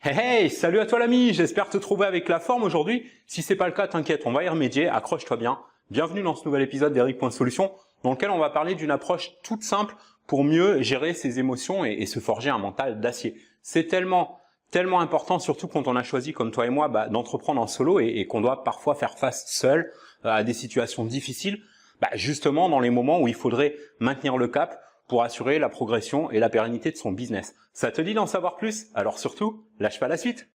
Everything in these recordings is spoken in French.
Hey, hey, salut à toi l'ami, j'espère te trouver avec la forme aujourd'hui. Si c'est pas le cas, t'inquiète, on va y remédier, accroche-toi bien. Bienvenue dans ce nouvel épisode d'Eric.Solutions dans lequel on va parler d'une approche toute simple pour mieux gérer ses émotions et se forger un mental d'acier. C'est tellement important, surtout quand on a choisi, comme toi et moi, d'entreprendre en solo et qu'on doit parfois faire face seul à des situations difficiles, justement dans les moments où il faudrait maintenir le cap pour assurer la progression et la pérennité de son business. Ça te dit d'en savoir plus? Alors surtout, lâche pas la suite.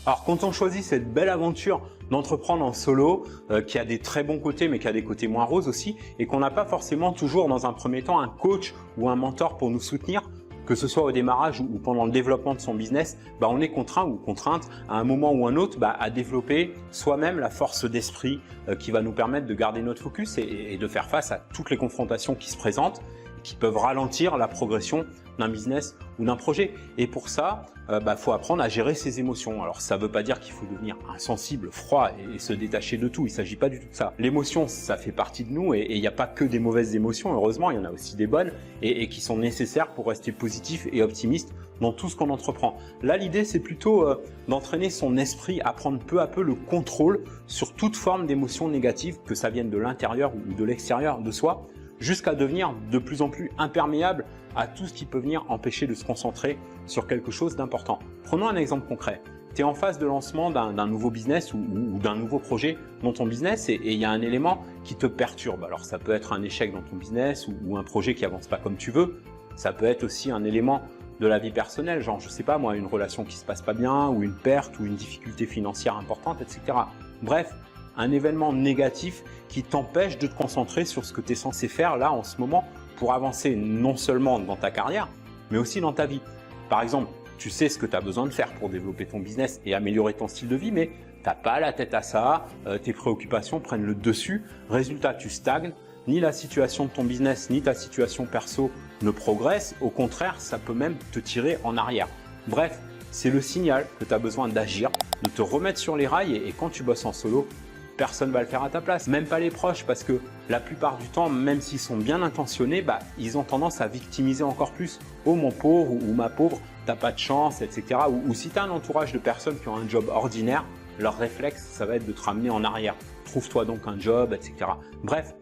Alors quand on choisit cette belle aventure d'entreprendre en solo, qui a des très bons côtés mais qui a des côtés moins roses aussi, et qu'on n'a pas forcément toujours dans un premier temps un coach ou un mentor pour nous soutenir, que ce soit au démarrage ou pendant le développement de son business, on est contraint ou contrainte à un moment ou un autre à développer soi-même la force d'esprit qui va nous permettre de garder notre focus et de faire face à toutes les confrontations qui se présentent, qui peuvent ralentir la progression d'un business ou d'un projet. Et pour ça, faut apprendre à gérer ses émotions. Alors ça ne veut pas dire qu'il faut devenir insensible, froid et se détacher de tout. Il ne s'agit pas du tout de ça. L'émotion, ça fait partie de nous et il n'y a pas que des mauvaises émotions. Heureusement, il y en a aussi des bonnes et qui sont nécessaires pour rester positif et optimiste dans tout ce qu'on entreprend. Là, l'idée, c'est plutôt d'entraîner son esprit à prendre peu à peu le contrôle sur toute forme d'émotion négative, que ça vienne de l'intérieur ou de l'extérieur de soi, jusqu'à devenir de plus en plus imperméable à tout ce qui peut venir empêcher de se concentrer sur quelque chose d'important. Prenons un exemple concret. Tu es en phase de lancement d'un nouveau business ou d'un nouveau projet dans ton business et il y a un élément qui te perturbe. Alors ça peut être un échec dans ton business ou un projet qui avance pas comme tu veux. Ça peut être aussi un élément de la vie personnelle, genre je sais pas moi, une relation qui se passe pas bien ou une perte ou une difficulté financière importante, etc. Bref, un événement négatif qui t'empêche de te concentrer sur ce que tu es censé faire là en ce moment pour avancer non seulement dans ta carrière, mais aussi dans ta vie. Par exemple, tu sais ce que tu as besoin de faire pour développer ton business et améliorer ton style de vie, mais tu n'as pas la tête à ça, tes préoccupations prennent le dessus, résultat tu stagnes, ni la situation de ton business, ni ta situation perso ne progresse, au contraire, ça peut même te tirer en arrière. Bref, c'est le signal que tu as besoin d'agir, de te remettre sur les rails et quand tu bosses en solo, personne ne va le faire à ta place, même pas les proches, parce que la plupart du temps, même s'ils sont bien intentionnés, ils ont tendance à victimiser encore plus. Oh mon pauvre ou ma pauvre, t'as pas de chance, etc. Ou si tu as un entourage de personnes qui ont un job ordinaire, leur réflexe, ça va être de te ramener en arrière. Trouve-toi donc un job, etc. Bref,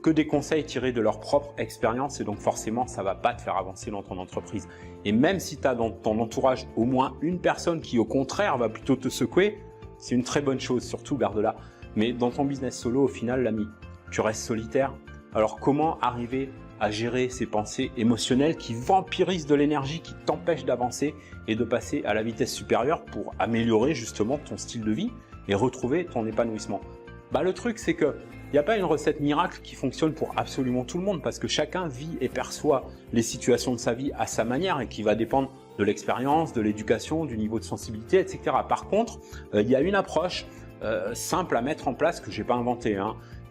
que des conseils tirés de leur propre expérience et donc forcément, ça va pas te faire avancer dans ton entreprise. Et même si tu as dans ton entourage au moins une personne qui au contraire va plutôt te secouer, c'est une très bonne chose, surtout garde-la. Mais dans ton business solo, au final, l'ami, tu restes solitaire. Alors comment arriver à gérer ces pensées émotionnelles qui vampirisent de l'énergie, qui t'empêchent d'avancer et de passer à la vitesse supérieure pour améliorer justement ton style de vie et retrouver ton épanouissement? Le truc, c'est qu'il n'y a pas une recette miracle qui fonctionne pour absolument tout le monde parce que chacun vit et perçoit les situations de sa vie à sa manière et qui va dépendre de l'expérience, de l'éducation, du niveau de sensibilité, etc. Par contre, il y a une approche simple à mettre en place que j'ai pas inventé,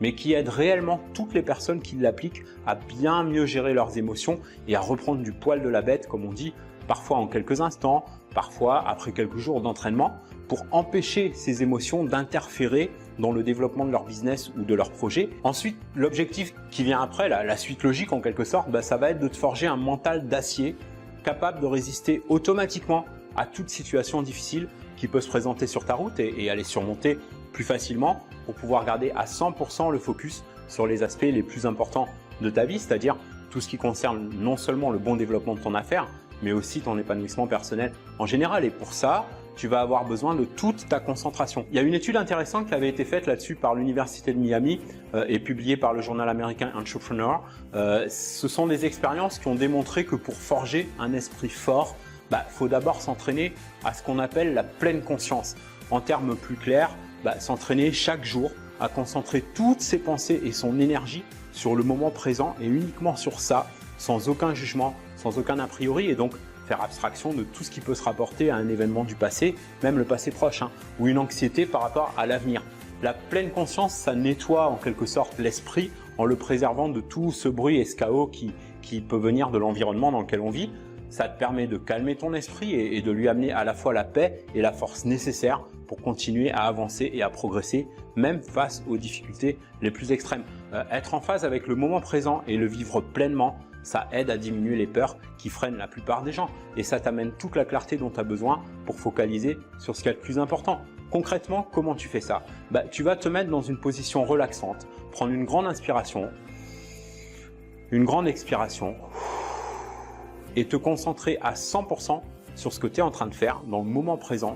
mais qui aide réellement toutes les personnes qui l'appliquent à bien mieux gérer leurs émotions et à reprendre du poil de la bête, comme on dit, parfois en quelques instants, parfois après quelques jours d'entraînement, pour empêcher ces émotions d'interférer dans le développement de leur business ou de leur projet. Ensuite, l'objectif qui vient après, la suite logique en quelque sorte, ça va être de te forger un mental d'acier capable de résister automatiquement à toute situation difficile qui peut se présenter sur ta route et aller surmonter plus facilement pour pouvoir garder à 100% le focus sur les aspects les plus importants de ta vie, c'est-à-dire tout ce qui concerne non seulement le bon développement de ton affaire, mais aussi ton épanouissement personnel en général. Et pour ça, tu vas avoir besoin de toute ta concentration. Il y a une étude intéressante qui avait été faite là-dessus par l'Université de Miami et publiée par le journal américain Entrepreneur. Ce sont des expériences qui ont démontré que pour forger un esprit fort, faut d'abord s'entraîner à ce qu'on appelle la pleine conscience. En termes plus clairs, s'entraîner chaque jour à concentrer toutes ses pensées et son énergie sur le moment présent et uniquement sur ça, sans aucun jugement, sans aucun a priori et donc faire abstraction de tout ce qui peut se rapporter à un événement du passé, même le passé proche, ou une anxiété par rapport à l'avenir. La pleine conscience, ça nettoie en quelque sorte l'esprit en le préservant de tout ce bruit et ce chaos qui peut venir de l'environnement dans lequel on vit. Ça te permet de calmer ton esprit et de lui amener à la fois la paix et la force nécessaires pour continuer à avancer et à progresser, même face aux difficultés les plus extrêmes. Être en phase avec le moment présent et le vivre pleinement, ça aide à diminuer les peurs qui freinent la plupart des gens. Et ça t'amène toute la clarté dont tu as besoin pour focaliser sur ce qui est le plus important. Concrètement, comment tu fais ça? Tu vas te mettre dans une position relaxante, prendre une grande inspiration, une grande expiration et te concentrer à 100% sur ce que tu es en train de faire dans le moment présent,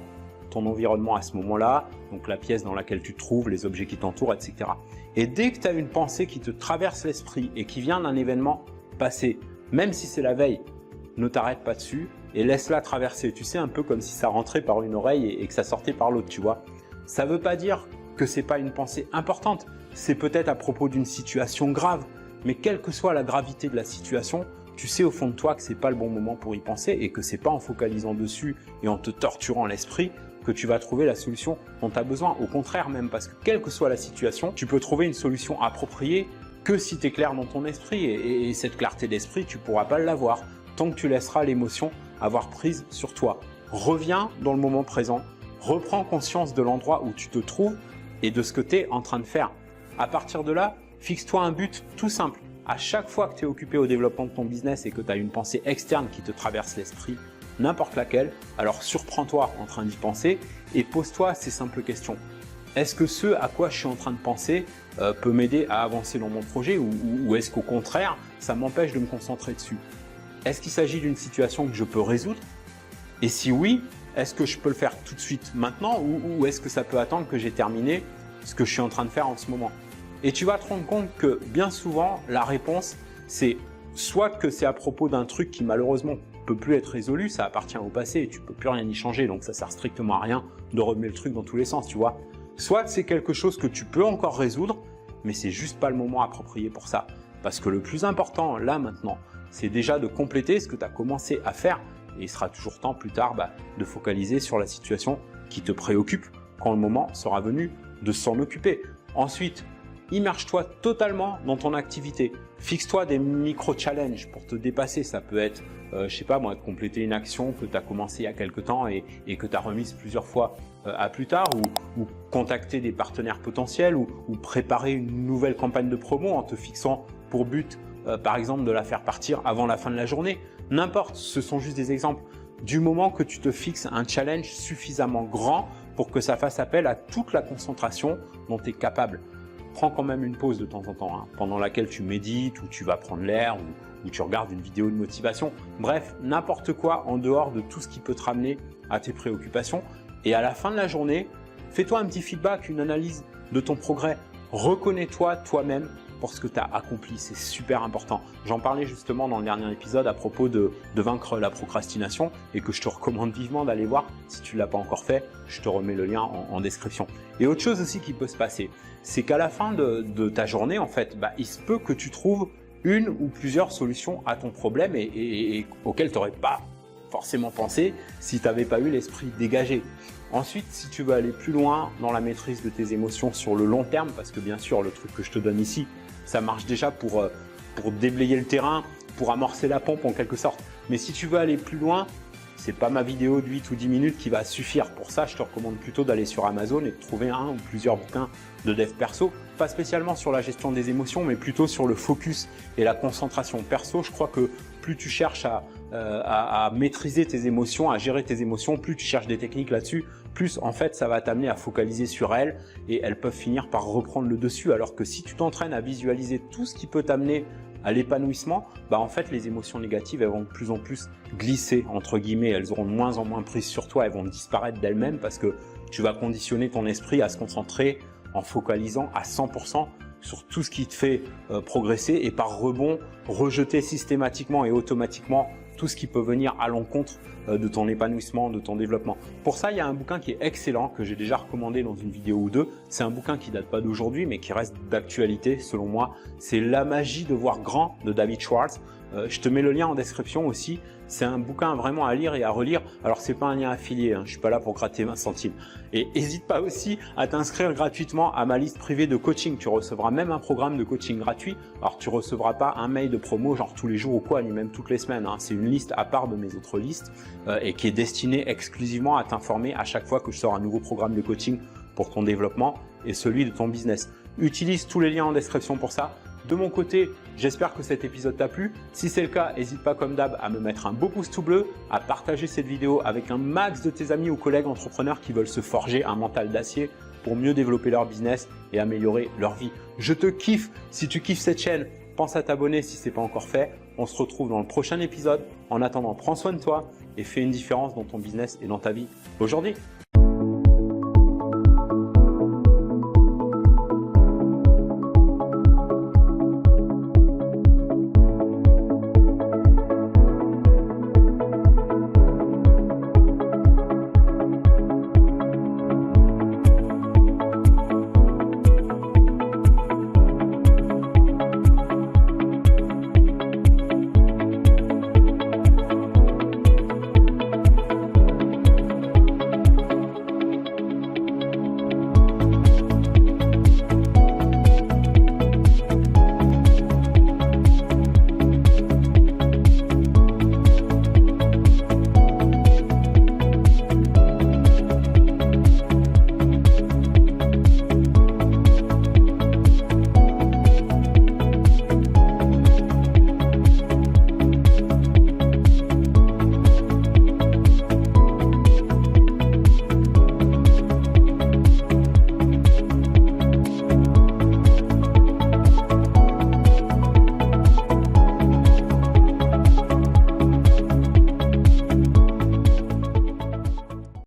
ton environnement à ce moment-là, donc la pièce dans laquelle tu te trouves, les objets qui t'entourent, etc. Et dès que tu as une pensée qui te traverse l'esprit et qui vient d'un événement passé, même si c'est la veille, ne t'arrête pas dessus et laisse-la traverser. Tu sais, un peu comme si ça rentrait par une oreille et que ça sortait par l'autre, tu vois. Ça ne veut pas dire que ce n'est pas une pensée importante. C'est peut-être à propos d'une situation grave, mais quelle que soit la gravité de la situation, tu sais au fond de toi que ce n'est pas le bon moment pour y penser et que ce n'est pas en focalisant dessus et en te torturant l'esprit que tu vas trouver la solution dont tu as besoin. Au contraire même, parce que quelle que soit la situation, tu peux trouver une solution appropriée que si tu es clair dans ton esprit. Et cette clarté d'esprit, tu ne pourras pas l'avoir tant que tu laisseras l'émotion avoir prise sur toi. Reviens dans le moment présent, reprends conscience de l'endroit où tu te trouves et de ce que tu es en train de faire. À partir de là, fixe-toi un but tout simple. À chaque fois que tu es occupé au développement de ton business et que tu as une pensée externe qui te traverse l'esprit, n'importe laquelle, alors surprends-toi en train d'y penser et pose-toi ces simples questions. Est-ce que ce à quoi je suis en train de penser peut m'aider à avancer dans mon projet ou est-ce qu'au contraire, ça m'empêche de me concentrer dessus? Est-ce qu'il s'agit d'une situation que je peux résoudre? Et si oui, est-ce que je peux le faire tout de suite maintenant ou est-ce que ça peut attendre que j'ai terminé ce que je suis en train de faire en ce moment? Et tu vas te rendre compte que bien souvent, la réponse, c'est soit que c'est à propos d'un truc qui malheureusement peut plus être résolu, ça appartient au passé et tu peux plus rien y changer, donc ça sert strictement à rien de remuer le truc dans tous les sens, tu vois. Soit c'est quelque chose que tu peux encore résoudre, mais c'est juste pas le moment approprié pour ça. Parce que le plus important, là maintenant, c'est déjà de compléter ce que tu as commencé à faire et il sera toujours temps plus tard de focaliser sur la situation qui te préoccupe quand le moment sera venu de s'en occuper. Ensuite, immerge-toi totalement dans ton activité. Fixe-toi des micro-challenges pour te dépasser. Ça peut être, je sais pas moi, de compléter une action que tu as commencé il y a quelque temps et que tu as remise plusieurs fois à plus tard ou contacter des partenaires potentiels ou préparer une nouvelle campagne de promo en te fixant pour but, par exemple, de la faire partir avant la fin de la journée. N'importe, ce sont juste des exemples. Du moment que tu te fixes un challenge suffisamment grand pour que ça fasse appel à toute la concentration dont tu es capable. Prends quand même une pause de temps en temps, pendant laquelle tu médites ou tu vas prendre l'air ou tu regardes une vidéo de motivation. Bref, n'importe quoi en dehors de tout ce qui peut te ramener à tes préoccupations. Et à la fin de la journée, fais-toi un petit feedback, une analyse de ton progrès. Reconnais-toi toi-même pour ce que tu as accompli, c'est super important. J'en parlais justement dans le dernier épisode à propos de vaincre la procrastination et que je te recommande vivement d'aller voir. Si tu ne l'as pas encore fait, je te remets le lien en description. Et autre chose aussi qui peut se passer, c'est qu'à la fin de ta journée, en fait, il se peut que tu trouves une ou plusieurs solutions à ton problème et auxquelles tu n'aurais pas forcément pensé si tu n'avais pas eu l'esprit dégagé. Ensuite, si tu veux aller plus loin dans la maîtrise de tes émotions sur le long terme, parce que bien sûr, le truc que je te donne ici, ça marche déjà pour déblayer le terrain, pour amorcer la pompe en quelque sorte. Mais si tu veux aller plus loin, c'est pas ma vidéo de 8 ou 10 minutes qui va suffire. Pour ça, je te recommande plutôt d'aller sur Amazon et de trouver un ou plusieurs bouquins de dev perso. Pas spécialement sur la gestion des émotions, mais plutôt sur le focus et la concentration perso. Je crois que plus tu cherches à maîtriser tes émotions, à gérer tes émotions, plus tu cherches des techniques là-dessus, plus en fait ça va t'amener à focaliser sur elles et elles peuvent finir par reprendre le dessus. Alors que si tu t'entraînes à visualiser tout ce qui peut t'amener à l'épanouissement, en fait les émotions négatives elles vont de plus en plus glisser entre guillemets, elles auront de moins en moins prise sur toi, elles vont disparaître d'elles-mêmes parce que tu vas conditionner ton esprit à se concentrer en focalisant à 100% sur tout ce qui te fait progresser et par rebond rejeter systématiquement et automatiquement tout ce qui peut venir à l'encontre de ton épanouissement, de ton développement. Pour ça, il y a un bouquin qui est excellent, que j'ai déjà recommandé dans une vidéo ou deux. C'est un bouquin qui date pas d'aujourd'hui, mais qui reste d'actualité selon moi. C'est La magie de voir grand de David Schwartz. Je te mets le lien en description aussi. C'est un bouquin vraiment à lire et à relire. Alors, c'est pas un lien affilié, je suis pas là pour gratter 20 centimes. Et n'hésite pas aussi à t'inscrire gratuitement à ma liste privée de coaching. Tu recevras même un programme de coaching gratuit. Alors, tu recevras pas un mail de promo genre tous les jours ou quoi, ni même toutes les semaines. C'est une liste à part de mes autres listes et qui est destinée exclusivement à t'informer à chaque fois que je sors un nouveau programme de coaching pour ton développement et celui de ton business. Utilise tous les liens en description pour ça. De mon côté, j'espère que cet épisode t'a plu. Si c'est le cas, n'hésite pas comme d'hab à me mettre un beau pouce tout bleu, à partager cette vidéo avec un max de tes amis ou collègues entrepreneurs qui veulent se forger un mental d'acier pour mieux développer leur business et améliorer leur vie. Je te kiffe. Si tu kiffes cette chaîne, pense à t'abonner si ce n'est pas encore fait. On se retrouve dans le prochain épisode. En attendant, prends soin de toi et fais une différence dans ton business et dans ta vie aujourd'hui.